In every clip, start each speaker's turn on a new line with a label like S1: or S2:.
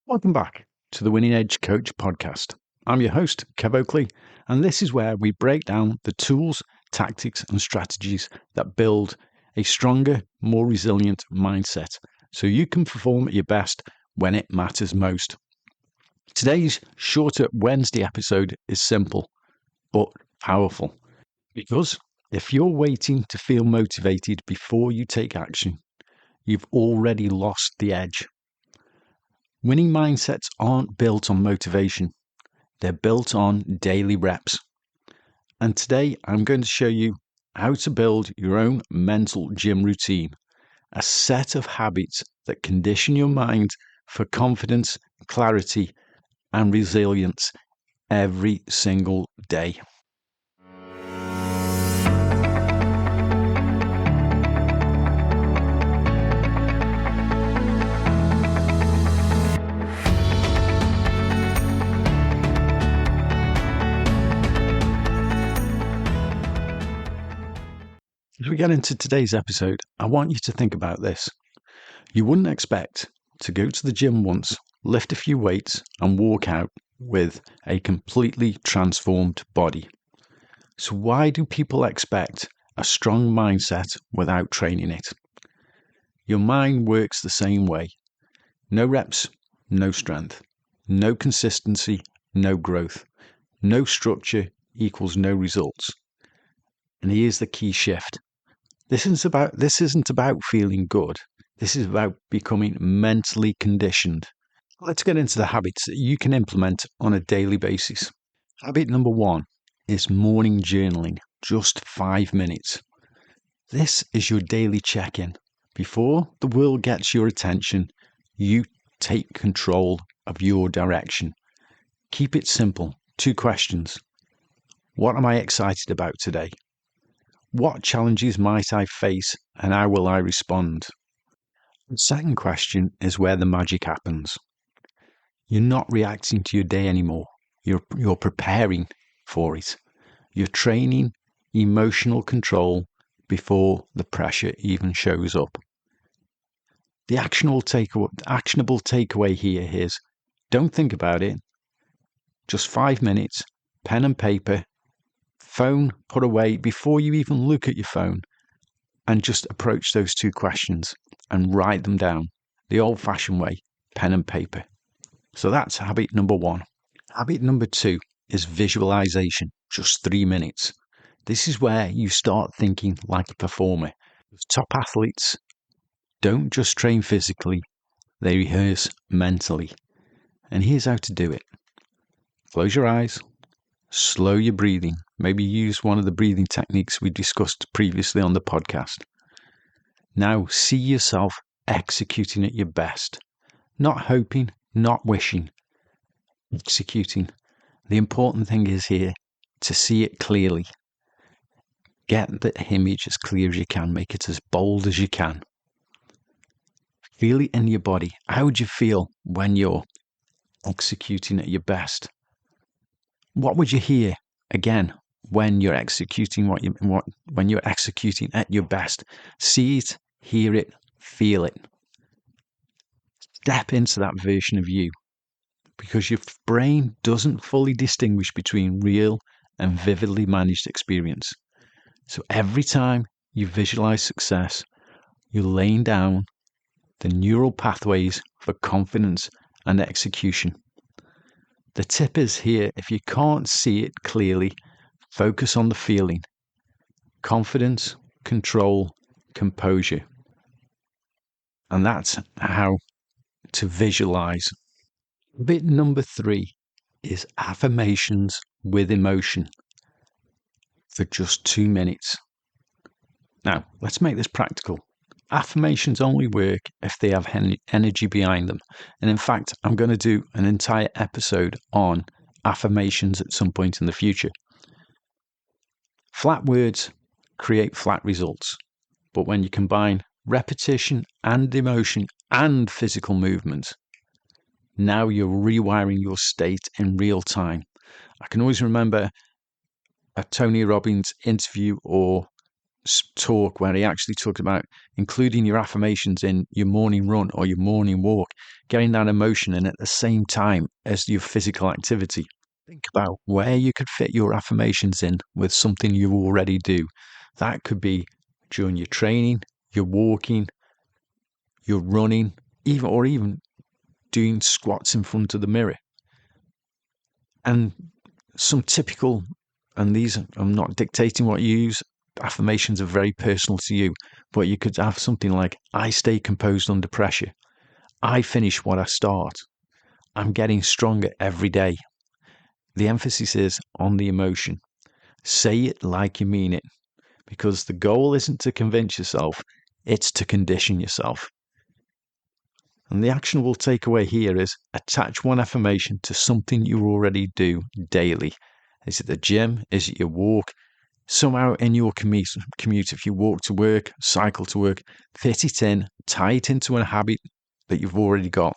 S1: Welcome back to the Winning Edge Coach podcast. I'm your host, Kev Oakley, and this is where we break down the tools, tactics, and strategies that build a stronger, more resilient mindset so you can perform at your best when it matters most. Today's shorter Wednesday episode is simple but powerful because if you're waiting to feel motivated before you take action, you've already lost the edge. Winning mindsets aren't built on motivation. They're built on daily reps. And today I'm going to show you how to build your own mental gym routine, a set of habits that condition your mind for confidence, clarity, and resilience every single day. As we get into today's episode, I want you to think about this. You wouldn't expect to go to the gym once, lift a few weights, and walk out with a completely transformed body. So why do people expect a strong mindset without training it? Your mind works the same way. No reps, no strength. No consistency, no growth. No structure equals no results. And here's the key shift. This isn't about feeling good. This is about becoming mentally conditioned. Let's get into the habits that you can implement on a daily basis. Habit number 1 is morning journaling, just 5 minutes. This is your daily check-in. Before the world gets your attention, you take control of your direction. Keep it simple. 2 questions. What am I excited about today? What challenges might I face and how will I respond? The second question is where the magic happens. You're not reacting to your day anymore. You're preparing for it. You're training emotional control before the pressure even shows up. The actionable takeaway here is don't think about it. Just 5 minutes, pen and paper, phone put away before you even look at your phone, and just approach those 2 questions and write them down the old-fashioned way, pen and paper. So that's habit number 1. Habit number 2 is visualization, just 3 minutes. This is where you start thinking like a performer. Top athletes don't just train physically, they rehearse mentally. And here's how to do it. Close your eyes. Slow your breathing. Maybe use one of the breathing techniques we discussed previously on the podcast. Now see yourself executing at your best. Not hoping, not wishing. Executing. The important thing is here to see it clearly. Get the image as clear as you can. Make it as bold as you can. Feel it in your body. How would you feel when you're executing at your best? What would you hear again when you're executing when you're executing at your best? See it, hear it, feel it. Step into that version of you, because your brain doesn't fully distinguish between real and vividly managed experience. So every time you visualize success, you're laying down the neural pathways for confidence and execution. The tip is here, if you can't see it clearly, focus on the feeling. Confidence, control, composure. And that's how to visualize. Bit number 3 is affirmations with emotion for just 2 minutes. Now, let's make this practical. Affirmations only work if they have energy behind them. And in fact, I'm going to do an entire episode on affirmations at some point in the future. Flat words create flat results. But when you combine repetition and emotion and physical movement, now you're rewiring your state in real time. I can always remember a Tony Robbins interview or talk where he actually talked about including your affirmations in your morning run or your morning walk, getting that emotion in at the same time as your physical activity. Think about where you could fit your affirmations in with something you already do. That could be during your training, your walking, your running, even doing squats in front of the mirror. And some typical, and these, I'm not dictating what you use, affirmations are very personal to you, but you could have something like, I stay composed under pressure. I finish what I start. I'm getting stronger every day. The emphasis is on the emotion. Say it like you mean it, because the goal isn't to convince yourself, it's to condition yourself. And the actionable takeaway here is attach one affirmation to something you already do daily. Is it the gym? Is it your walk? Somehow in your commute, if you walk to work, cycle to work, fit it in, tie it into a habit that you've already got.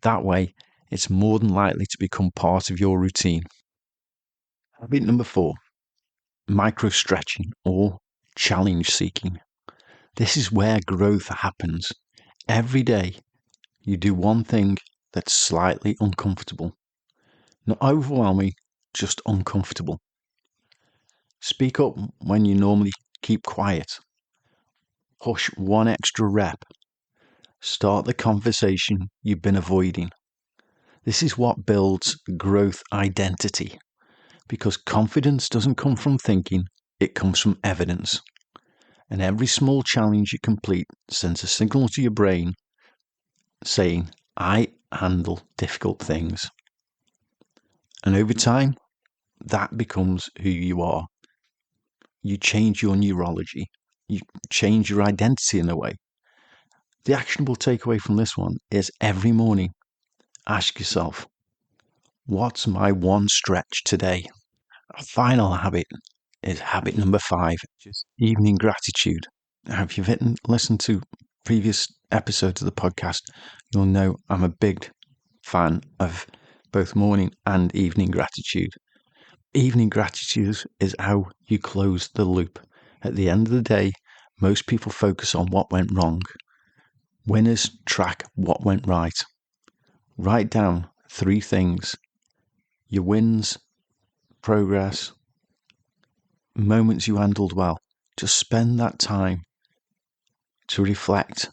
S1: That way, it's more than likely to become part of your routine. Habit number 4, micro stretching or challenge seeking. This is where growth happens. Every day, you do one thing that's slightly uncomfortable. Not overwhelming, just uncomfortable. Speak up when you normally keep quiet. Push one extra rep. Start the conversation you've been avoiding. This is what builds growth identity, because confidence doesn't come from thinking, it comes from evidence. And every small challenge you complete sends a signal to your brain saying, I handle difficult things. And over time, that becomes who you are. You change your neurology. You change your identity in a way. The actionable takeaway from this one is every morning, ask yourself, what's my one stretch today? A final habit is habit number 5, just evening gratitude. Now, if you've listened to previous episodes of the podcast, you'll know I'm a big fan of both morning and evening gratitude. Evening gratitude is how you close the loop. At the end of the day, most people focus on what went wrong. Winners track what went right. Write down 3 things: your wins, progress, moments you handled well. Just spend that time to reflect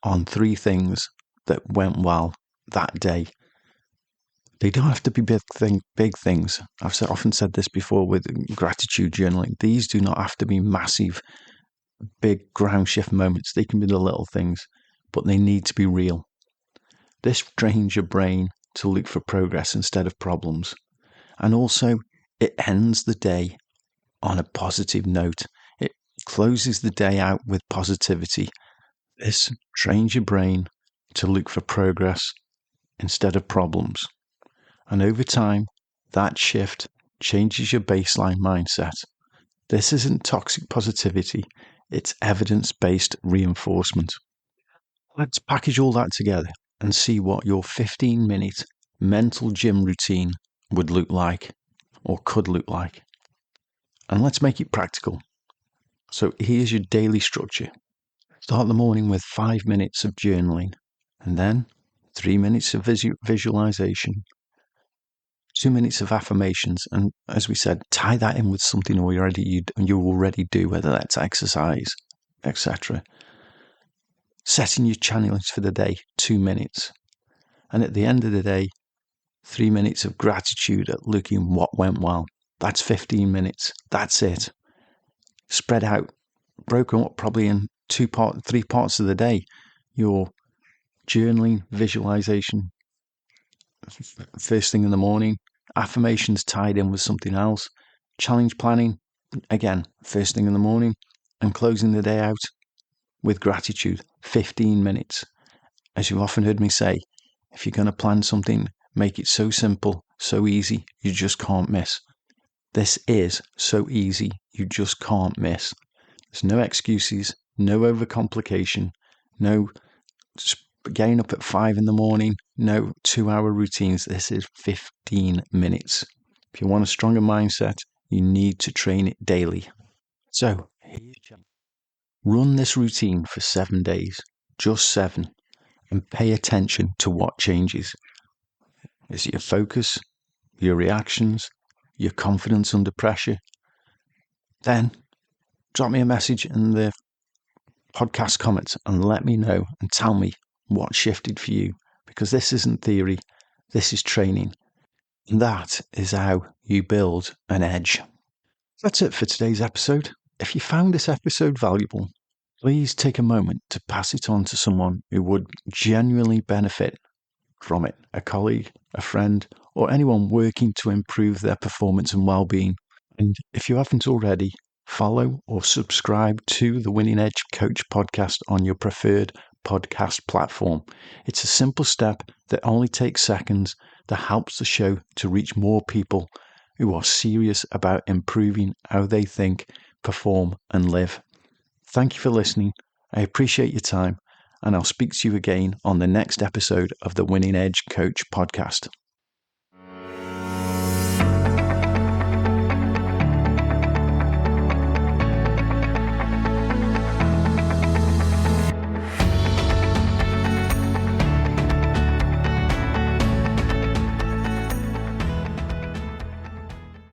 S1: on 3 things that went well that day. They don't have to be big things. I've often said this before with gratitude journaling. These do not have to be massive, big ground shift moments. They can be the little things, but they need to be real. This trains your brain to look for progress instead of problems. And also, it ends the day on a positive note. It closes the day out with positivity. This trains your brain to look for progress instead of problems. And over time, that shift changes your baseline mindset. This isn't toxic positivity, it's evidence-based reinforcement. Let's package all that together and see what your 15-minute mental gym routine would look like or could look like. And let's make it practical. So here's your daily structure. Start the morning with 5 minutes of journaling, and then 3 minutes of visualization, 2 minutes of affirmations, and as we said, tie that in with something you already do, whether that's exercise, etc. Setting your challenge for the day, 2 minutes. And at the end of the day, 3 minutes of gratitude at looking what went well. That's 15 minutes. That's it. Spread out, broken up probably in 3 parts of the day. Your journaling, visualization, first thing in the morning, affirmations tied in with something else, challenge planning, again, first thing in the morning, and closing the day out with gratitude, 15 minutes. As you've often heard me say, if you're going to plan something, make it so simple, so easy, you just can't miss. This is so easy, you just can't miss. There's no excuses, no overcomplication, no getting up at 5 in the morning, no 2-hour routines. This is 15 minutes. If you want a stronger mindset, you need to train it daily. So, here's your chance. Run this routine for 7 days, just 7, and pay attention to what changes. Is it your focus, your reactions, your confidence under pressure? Then drop me a message in the podcast comments and let me know and tell me what shifted for you, because this isn't theory, this is training. And that is how you build an edge. That's it for today's episode. If you found this episode valuable, please take a moment to pass it on to someone who would genuinely benefit from it, a colleague, a friend, or anyone working to improve their performance and well-being. And if you haven't already, follow or subscribe to the Winning Edge Coach podcast on your preferred podcast platform. It's a simple step that only takes seconds that helps the show to reach more people who are serious about improving how they think, perform, and live. Thank you for listening. I appreciate your time, and I'll speak to you again on the next episode of the Winning Edge Coach podcast.